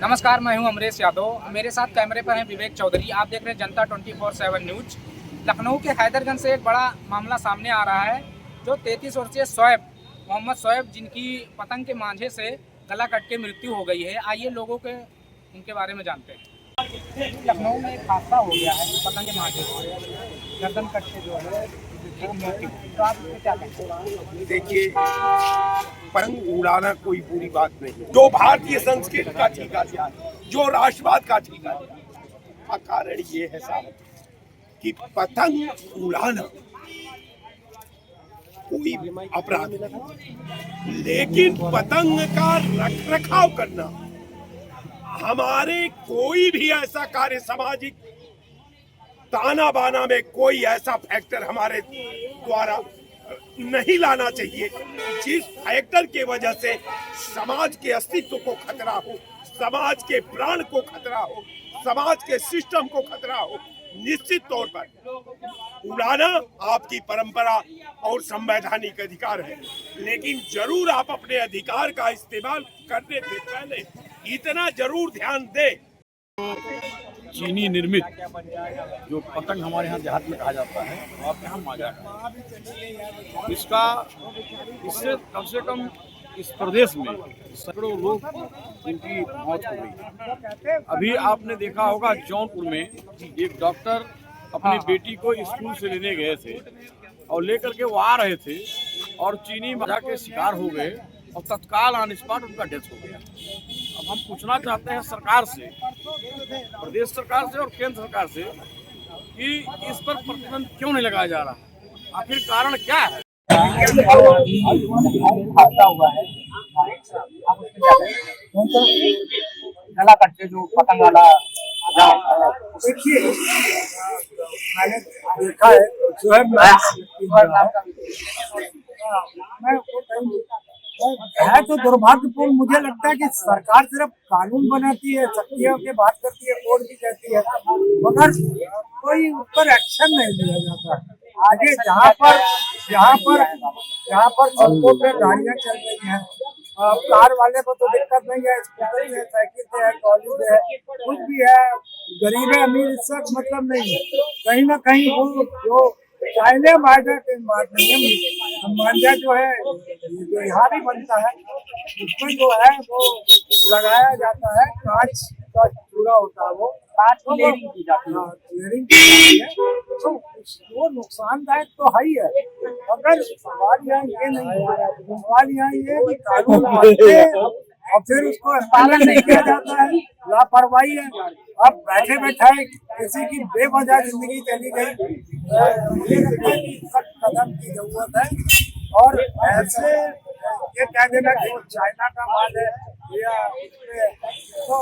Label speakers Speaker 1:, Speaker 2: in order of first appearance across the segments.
Speaker 1: नमस्कार, मैं हूं अमरेश यादव। मेरे साथ कैमरे पर हैं विवेक चौधरी। आप देख रहे हैं जनता 24/7 न्यूज। लखनऊ के हैदरगंज से एक बड़ा मामला सामने आ रहा है। जो 33 वर्षीय मोहम्मद शोएब, जिनकी पतंग के मांझे से गला कट के मृत्यु हो गई है। आइए लोगों के उनके बारे में जानते हैं। लखनऊ में एक हादसा हो गया है पतंग के मांझे से गर्दन कट के जो है मृत्यु। तो आप इसमें क्या कहते हैं?
Speaker 2: देखिए, पतंग उड़ाना कोई बुरी बात नहीं। जो भारतीय संस्कृति का ठिकाना, जो राष्ट्रवाद का ठिकाना, कारण ये है साहब कि पतंग उड़ाना कोई अपराध नहीं, लेकिन पतंग का रखरखाव करना, हमारे कोई भी ऐसा कार्य सामाजिक ताना बाना में कोई ऐसा फैक्टर हमारे द्वारा नहीं लाना चाहिए जिस फैक्टर के वजह से समाज के अस्तित्व को खतरा हो, समाज के प्राण को खतरा हो, समाज के सिस्टम को खतरा हो। निश्चित तौर पर उड़ाना आपकी परंपरा और संवैधानिक अधिकार है, लेकिन जरूर आप अपने अधिकार का इस्तेमाल करने से पहले इतना जरूर ध्यान दें।
Speaker 3: चीनी निर्मित जो पतंग हमारे यहाँ देहात में कहा जाता है, वो आपके यहाँ माजा है। इससे कम से कम इस प्रदेश में सैकड़ों लोग जिनकी मौत हो गई। अभी आपने देखा होगा जौनपुर में एक डॉक्टर अपनी बेटी को स्कूल से लेने गए थे और लेकर के वो आ रहे थे और चीनी माजा के शिकार हो गए और तत्काल ऑन स्पॉट उनका डेथ हो गया। अब हम पूछना चाहते हैं सरकार से, प्रदेश सरकार से और केंद्र सरकार से, कि इस पर प्रतिबंध क्यों नहीं लगाया जा रहा, आखिर कारण क्या है?
Speaker 1: गला कट के जो पतंग वाला
Speaker 4: देखिए, मैंने देखा है जो है तो दुर्भाग्यपूर्ण मुझे लगता है कि सरकार सिर्फ कानून बनाती है, शक्तियों की बात करती है, कोर्ट भी कहती है, मगर कोई उस पर एक्शन नहीं लिया जाता। आगे जहाँ पर सड़कों पे गाड़ियाँ चल रही हैं, कार वाले को तो दिक्कत नहीं है, स्कूटर है, साइकिल से है, ट्रॉली से है, कुछ भी है, गरीब है अमीर इससे मतलब नहीं है। कहीं ना कहीं वो जो चाइले माजा के बात नहीं है, मांझा जो है जो यहाँ भी बनता है उसमें जो है वो लगाया जाता है, कांच का चूड़ा होता है, वो कांच की लेयरिंग की जाती है, लेयरिंग की जाती है, तो वो नुकसानदायक तो है ही है। मगर सवाल यहाँ ये नहीं है, सवाल यहाँ ये है कि कानून बनते और फिर उसको पालन नहीं किया जाता है, लापरवाही है। अब बैठे बैठाए किसी की बेवजह जिंदगी चली गई, सख्त कदम की जरूरत है। और ऐसे ये कह देना कि वो चाइना का माल है या तो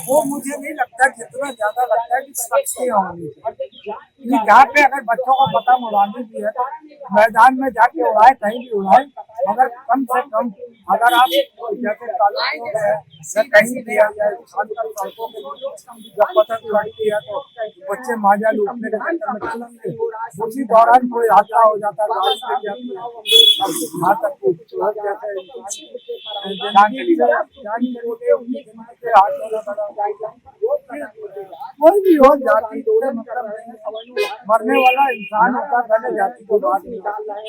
Speaker 4: वो मुझे नहीं लगता, जितना ज्यादा लगता है कि सख्तियाँ होनी चाहिए। जहाँ पे अगर बच्चों को पतंग उड़ानी भी है तो मैदान में जाके उड़ाए, कहीं भी उड़ाए, मगर कम से कम अगर आप जैसे कॉलेजों में या कहीं भी सड़कों के जब पतंग उड़ाती है तो बच्चे माजा लूटने के चक्कर में चलेंगे, उसी दौरान कोई हादसा हो जाता है, गाड़ी गिर जाती है, यहाँ तक कोई भी हो, जाति मतलब नहीं, मरने वाला इंसान होता है, पहले जाति को बात निकालना है।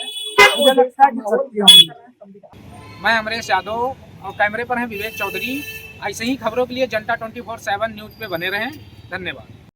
Speaker 4: मुझे लगता है कि सत्य होंगे।
Speaker 1: मैं अमरेश यादव और कैमरे पर हैं विवेक चौधरी। ऐसे ही खबरों के लिए जनता 24/7 न्यूज पे बने रहें। धन्यवाद।